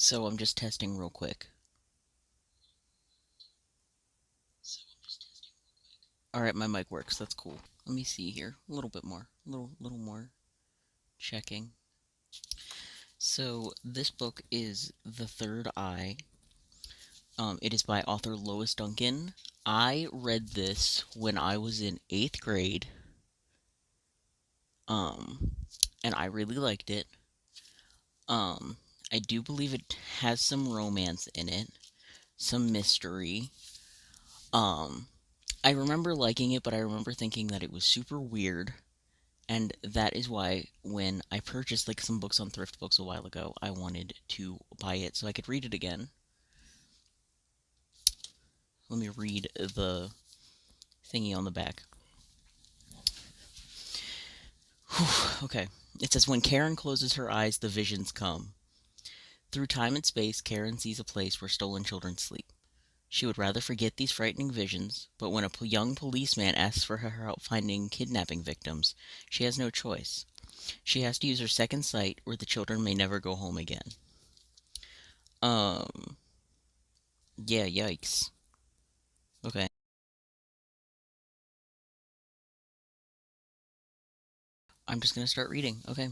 So I'm just testing real quick. Alright, my mic works. That's cool. Let me see here. A little bit more. A little more. Checking. So this book is The Third Eye. It is by author Lois Duncan. I read this when I was in 8th grade. Um, and I really liked it. Um, I do believe it has some romance in it, some mystery. Um, I remember liking it, but I remember thinking that it was super weird. And that is why when I purchased like some books on thrift books a while ago, I wanted to buy it so I could read it again. Let me read the thingy on the back. Whew, okay. It says, when Karen closes her eyes, the visions come. Through time and space, Karen sees a place where stolen children sleep. She would rather forget these frightening visions, but when a young policeman asks for her help finding kidnapping victims, she has no choice. She has to use her second sight, or the children may never go home again. Um, yeah, yikes. Okay. I'm just gonna start reading. Okay.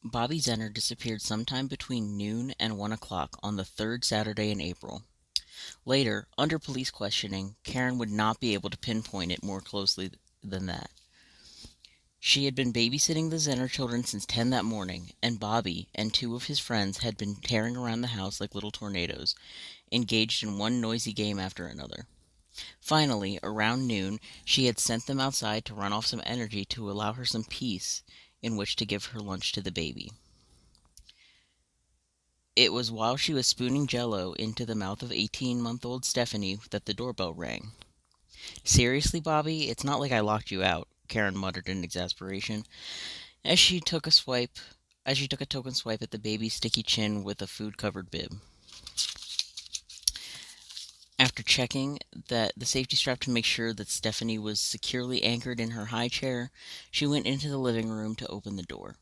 Bobby Zenner disappeared sometime between noon and 1 o'clock on the third Saturday in April. Later, under police questioning, Karen would not be able to pinpoint it more closely than that. She had been babysitting the Zenner children since 10 that morning, and Bobby and two of his friends had been tearing around the house like little tornadoes, engaged in one noisy game after another. Finally, around noon, she had sent them outside to run off some energy to allow her some peace in which to give her lunch to the baby. It was while she was spooning jello into the mouth of 18-month-old Stephanie that the doorbell rang. Seriously, Bobby, it's not like I locked you out, Karen muttered in exasperation, as she took a swipe as she took a token swipe at the baby's sticky chin with a food-covered bib. After checking the safety strap to make sure that Stephanie was securely anchored in her high chair, she went into the living room to open the door.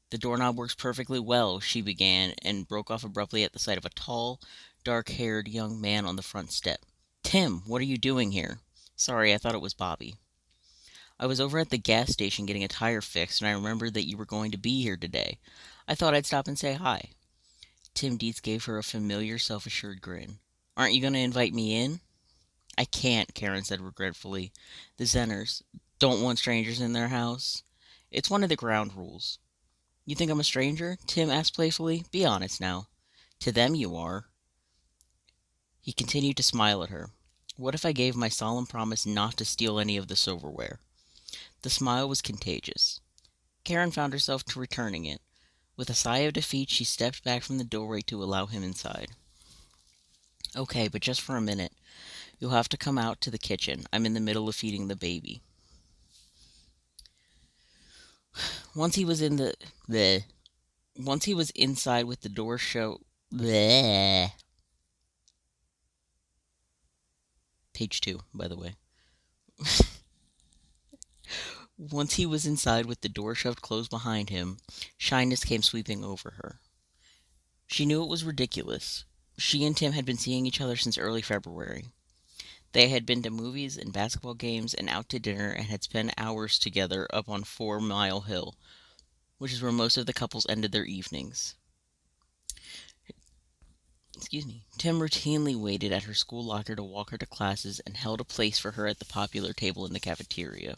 The doorknob works perfectly well, she began, and broke off abruptly at the sight of a tall, dark-haired young man on the front step. Tim, what are you doing here? Sorry, I thought it was Bobby. I was over at the gas station getting a tire fixed, and I remembered that you were going to be here today. I thought I'd stop and say hi. Tim Dietz gave her a familiar, self-assured grin. Aren't you going to invite me in? I can't, Karen said regretfully. The Zenners don't want strangers in their house. It's one of the ground rules. You think I'm a stranger? Tim asked playfully. Be honest now. To them you are. He continued to smile at her. What if I gave my solemn promise not to steal any of the silverware? The smile was contagious. Karen found herself returning it. With a sigh of defeat, she stepped back from the doorway to allow him inside. Okay, but just for a minute. You'll have to come out to the kitchen. I'm in the middle of feeding the baby. Once he was in the Once he was inside with the door shut. Bleh. Page 2, by the way. Once he was inside with the door shoved closed behind him, shyness came sweeping over her. She knew it was ridiculous. She and Tim had been seeing each other since early February. They had been to movies and basketball games and out to dinner and had spent hours together up on 4 Mile Hill, which is where most of the couples ended their evenings. Excuse me. Tim routinely waited at her school locker to walk her to classes and held a place for her at the popular table in the cafeteria.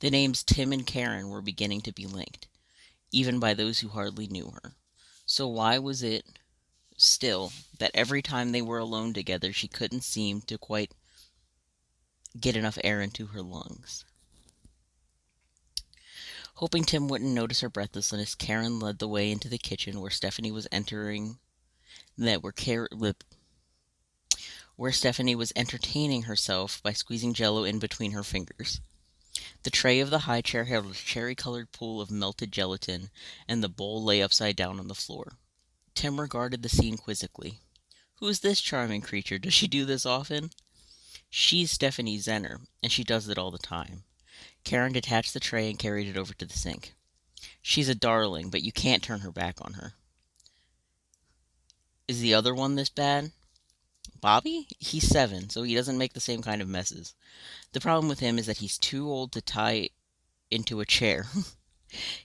The names Tim and Karen were beginning to be linked, even by those who hardly knew her. So why was it, still, that every time they were alone together she couldn't seem to quite get enough air into her lungs? Hoping Tim wouldn't notice her breathlessness, Karen led the way into the kitchen where Stephanie was entering that where Stephanie was entertaining herself by squeezing jello in between her fingers. The tray of the high chair held a cherry-colored pool of melted gelatin, and the bowl lay upside down on the floor. Tim regarded the scene quizzically. Who is this charming creature? Does she do this often? She's Stephanie Zenner, and she does it all the time. Karen detached the tray and carried it over to the sink. She's a darling, but you can't turn her back on her. Is the other one this bad? Bobby? He's 7, so he doesn't make the same kind of messes. The problem with him is that he's too old to tie into a chair.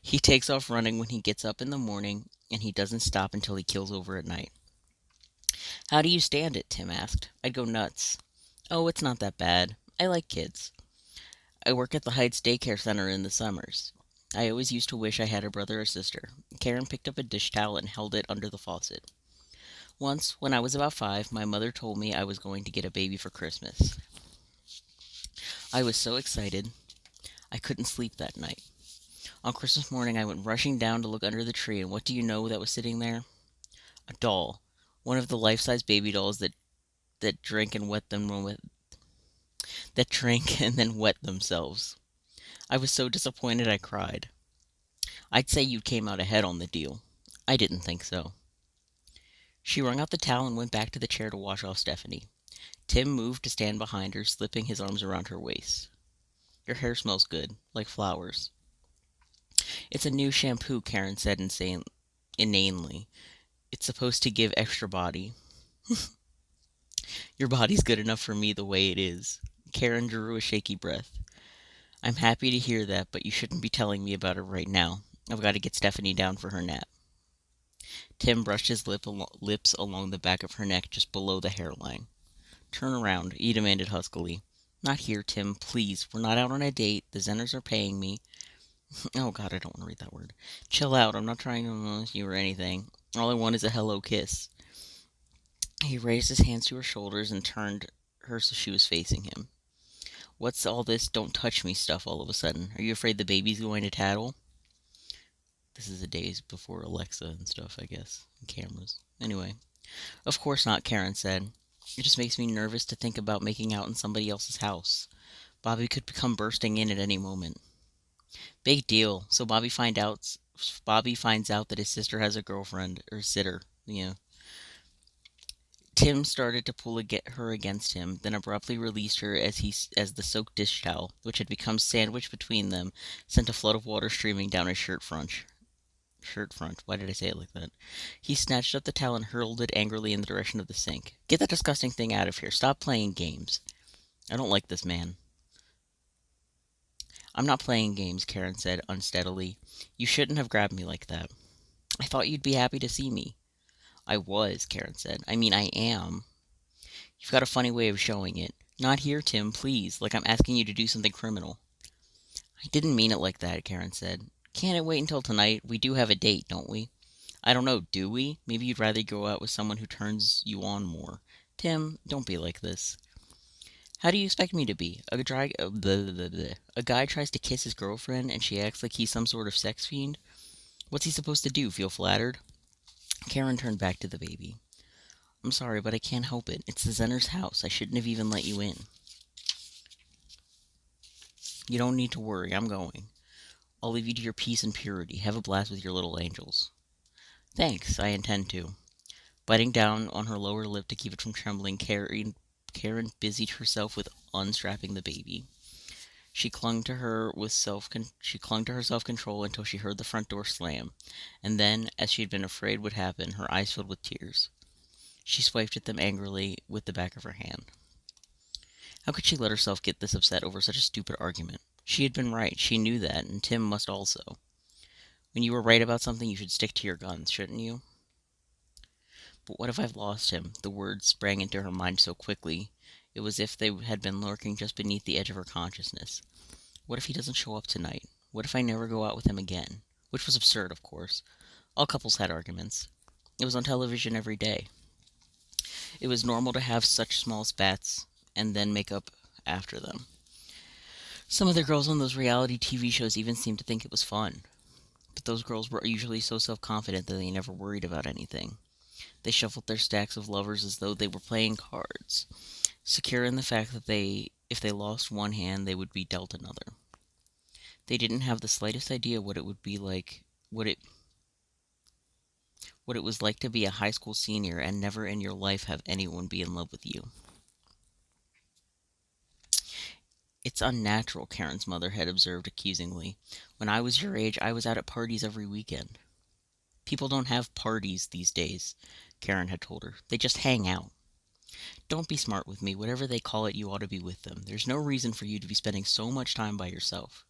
He takes off running when he gets up in the morning, and he doesn't stop until he keels over at night. How do you stand it? Tim asked. I'd go nuts. Oh, it's not that bad. I like kids. I work at the Heights Daycare Center in the summers. I always used to wish I had a brother or sister. Karen picked up a dish towel and held it under the faucet. Once, when I was about 5, my mother told me I was going to get a baby for Christmas. I was so excited, I couldn't sleep that night. On Christmas morning, I went rushing down to look under the tree, and what do you know that was sitting there? A doll. One of the life-size baby dolls that drink and wet them that drink and then wet themselves. I was so disappointed I cried. I'd say you came out ahead on the deal. I didn't think so. She wrung out the towel and went back to the chair to wash off Stephanie. Tim moved to stand behind her, slipping his arms around her waist. Your hair smells good, like flowers. It's a new shampoo, Karen said inanely. It's supposed to give extra body. Your body's good enough for me the way it is. Karen drew a shaky breath. I'm happy to hear that, but you shouldn't be telling me about it right now. I've got to get Stephanie down for her nap. Tim brushed his lips along the back of her neck just below the hairline. Turn around, he demanded huskily. Not here, Tim, please. We're not out on a date. The Zenners are paying me. Oh god, I don't want to read that word. Chill out, I'm not trying to molest you or anything. All I want is a hello kiss. He raised his hands to her shoulders and turned her so she was facing him. What's all this don't touch me stuff all of a sudden? Are you afraid the baby's going to tattle? This is the days before Alexa and stuff, I guess, and cameras. Anyway, of course not, Karen said. It just makes me nervous to think about making out in somebody else's house. Bobby could come bursting in at any moment. Big deal. So Bobby finds out that his sister has a girlfriend or sitter. Tim started to pull her against him, then abruptly released her as the soaked dish towel, which had become sandwiched between them, sent a flood of water streaming down his shirt front. Why did I say it like that? He snatched up the towel and hurled it angrily in the direction of the sink. Get that disgusting thing out of here. Stop playing games. I don't like this man. I'm not playing games, Karen said unsteadily. You shouldn't have grabbed me like that. I thought you'd be happy to see me. I was, Karen said. I mean, I am. You've got a funny way of showing it. Not here, Tim, please, like I'm asking you to do something criminal. I didn't mean it like that, Karen said. Can't it wait until tonight? We do have a date, don't we? I don't know, do we? Maybe you'd rather go out with someone who turns you on more. Tim, don't be like this. How do you expect me to be? A guy tries to kiss his girlfriend and she acts like he's some sort of sex fiend? What's he supposed to do, feel flattered? Karen turned back to the baby. I'm sorry, but I can't help it. It's the Zenner's house. I shouldn't have even let you in. You don't need to worry. I'm going. I'll leave you to your peace and purity. Have a blast with your little angels. Thanks, I intend to. Biting down on her lower lip to keep it from trembling, Karen busied herself with unstrapping the baby. She clung to her self-control until she heard the front door slam, and then, as she had been afraid would happen, her eyes filled with tears. She swiped at them angrily with the back of her hand. How could she let herself get this upset over such a stupid argument? She had been right. She knew that, and Tim must also. When you were right about something, you should stick to your guns, shouldn't you? But what if I've lost him? The words sprang into her mind so quickly. It was as if they had been lurking just beneath the edge of her consciousness. What if he doesn't show up tonight? What if I never go out with him again? Which was absurd, of course. All couples had arguments. It was on television every day. It was normal to have such small spats and then make up after them. Some of the girls on those reality TV shows even seemed to think it was fun. But those girls were usually so self-confident that they never worried about anything. They shuffled their stacks of lovers as though they were playing cards, secure in the fact that if they lost one hand, they would be dealt another. They didn't have the slightest idea what it would be like, what it was like to be a high school senior and never in your life have anyone be in love with you. It's unnatural, Karen's mother had observed accusingly. When I was your age, I was out at parties every weekend. People don't have parties these days. Karen had told her. "They just hang out." "Don't be smart with me. Whatever they call it, you ought to be with them. There's no reason for you to be spending so much time by yourself.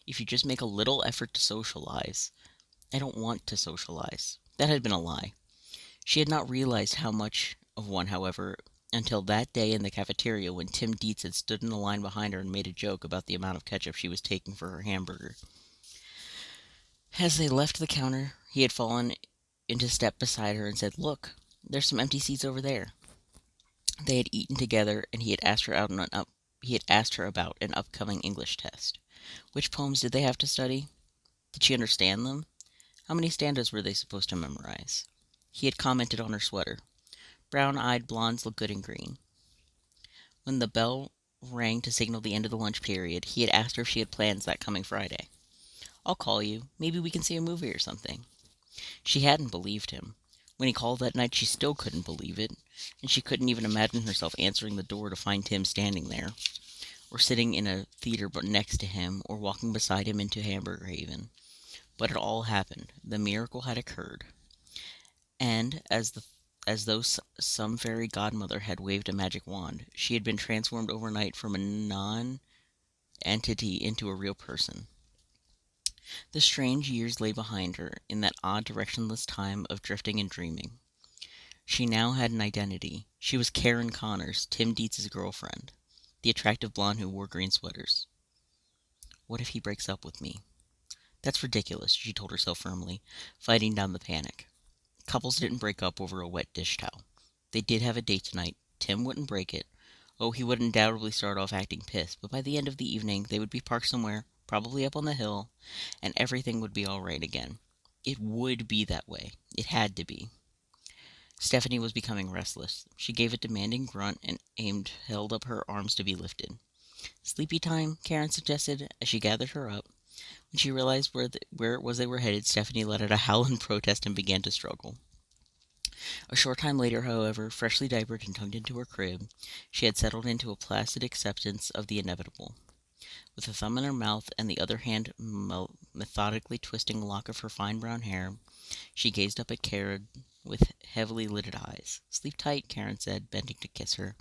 If you just make a little effort to socialize." "I don't want to socialize." That had been a lie. She had not realized how much of one, however, until that day in the cafeteria when Tim Dietz had stood in the line behind her and made a joke about the amount of ketchup she was taking for her hamburger. As they left the counter, he had fallen into step beside her and said, "Look, there's some empty seats over there." They had eaten together, and he had asked her about an upcoming English test. Which poems did they have to study? Did she understand them? How many stanzas were they supposed to memorize? He had commented on her sweater. "Brown-eyed blondes look good in green." When the bell rang to signal the end of the lunch period, he had asked her if she had plans that coming Friday. "I'll call you. Maybe we can see a movie or something." She hadn't believed him. When he called that night, she still couldn't believe it, and she couldn't even imagine herself answering the door to find Tim standing there, or sitting in a theater but next to him, or walking beside him into Hamburger Haven. But it all happened. The miracle had occurred. And as though some fairy godmother had waved a magic wand, she had been transformed overnight from a non-entity into a real person. The strange years lay behind her, in that odd, directionless time of drifting and dreaming. She now had an identity. She was Karen Connors, Tim Dietz's girlfriend, the attractive blonde who wore green sweaters. What if he breaks up with me? That's ridiculous, she told herself firmly, fighting down the panic. Couples didn't break up over a wet dish towel. They did have a date tonight. Tim wouldn't break it. Oh, he would undoubtedly start off acting pissed, but by the end of the evening they would be parked somewhere, probably up on the hill, and everything would be all right again. It would be that way. It had to be. Stephanie was becoming restless. She gave a demanding grunt and held up her arms to be lifted. "Sleepy time," Karen suggested, as she gathered her up. When she realized where it was they were headed, Stephanie let out a howl in protest and began to struggle. A short time later, however, freshly diapered and tucked into her crib, she had settled into a placid acceptance of the inevitable. With a thumb in her mouth and the other hand methodically twisting a lock of her fine brown hair, she gazed up at Karen with heavily lidded eyes. "Sleep tight," Karen said, bending to kiss her.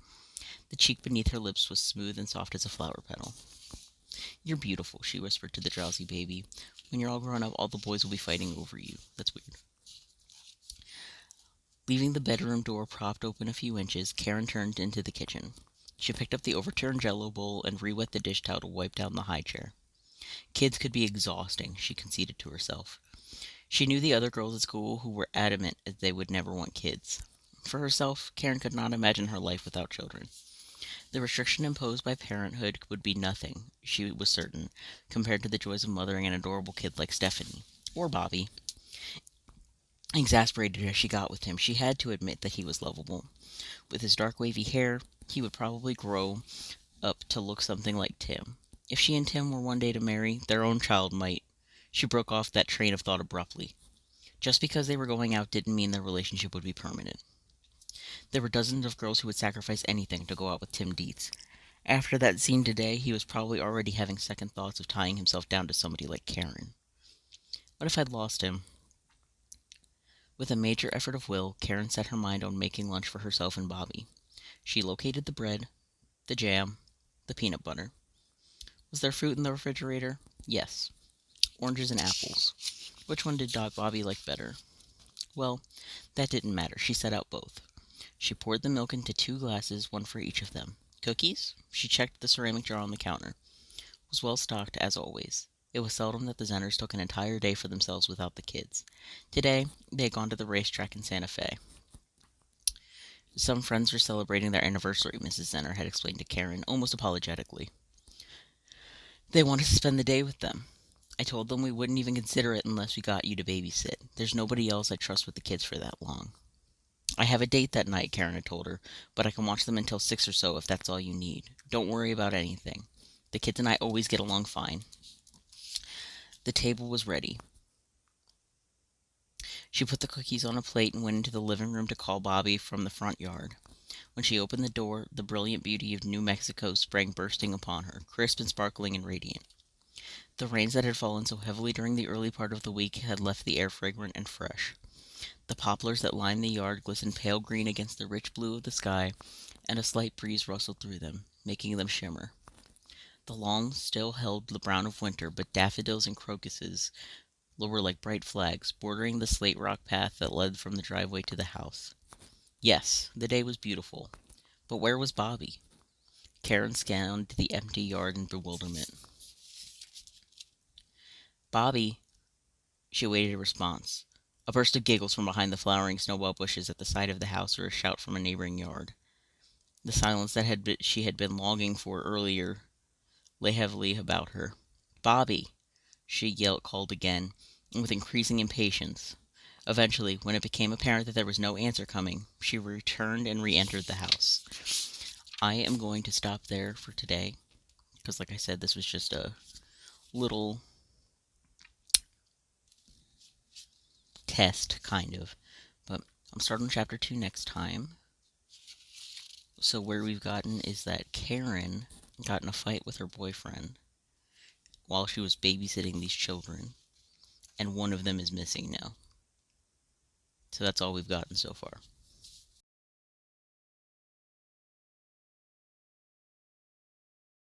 The cheek beneath her lips was smooth and soft as a flower petal. "You're beautiful," she whispered to the drowsy baby. "When you're all grown up, all the boys will be fighting over you. That's weird." Leaving the bedroom door propped open a few inches, Karen turned into the kitchen. She picked up the overturned Jello bowl and re-wet the dish towel to wipe down the high chair. Kids could be exhausting, she conceded to herself. She knew the other girls at school who were adamant that they would never want kids. For herself, Karen could not imagine her life without children. The restriction imposed by parenthood would be nothing, she was certain, compared to the joys of mothering an adorable kid like Stephanie. Or Bobby. Exasperated as she got with him, she had to admit that he was lovable. With his dark wavy hair, he would probably grow up to look something like Tim. If she and Tim were one day to marry, their own child might. She broke off that train of thought abruptly. Just because they were going out didn't mean their relationship would be permanent. There were dozens of girls who would sacrifice anything to go out with Tim Dietz. After that scene today, he was probably already having second thoughts of tying himself down to somebody like Karen. What if I'd lost him? With a major effort of will, Karen set her mind on making lunch for herself and Bobby. She located the bread, the jam, the peanut butter. Was there fruit in the refrigerator? Yes. Oranges and apples. Which one did Dog Bobby like better? Well, that didn't matter. She set out both. She poured the milk into 2 glasses, one for each of them. Cookies? She checked the ceramic jar on the counter. It was well stocked, as always. It was seldom that the Zenners took an entire day for themselves without the kids. Today, they had gone to the racetrack in Santa Fe. Some friends were celebrating their anniversary, Mrs. Zenner had explained to Karen, almost apologetically. They wanted to spend the day with them. I told them we wouldn't even consider it unless we got you to babysit. There's nobody else I trust with the kids for that long. I have a date that night, Karen had told her, but I can watch them until 6 or so if that's all you need. Don't worry about anything. The kids and I always get along fine. The table was ready. She put the cookies on a plate and went into the living room to call Bobby from the front yard. When she opened the door, the brilliant beauty of New Mexico sprang bursting upon her, crisp and sparkling and radiant. The rains that had fallen so heavily during the early part of the week had left the air fragrant and fresh. The poplars that lined the yard glistened pale green against the rich blue of the sky, and a slight breeze rustled through them, making them shimmer. The lawns still held the brown of winter, but daffodils and crocuses were like bright flags, bordering the slate rock path that led from the driveway to the house. Yes, the day was beautiful. But where was Bobby? Karen scanned the empty yard in bewilderment. Bobby, she awaited a response. A burst of giggles from behind the flowering snowball bushes at the side of the house, or a shout from a neighboring yard. The silence that she had been longing for earlier lay heavily about her. "Bobby!" she called again, and with increasing impatience. Eventually, when it became apparent that there was no answer coming, she returned and re-entered the house. I am going to stop there for today, because like I said, this was just a little test, kind of. But I'm starting chapter 2 next time. So where we've gotten is that Karen got in a fight with her boyfriend while she was babysitting these children, and one of them is missing now. So that's all we've gotten so far.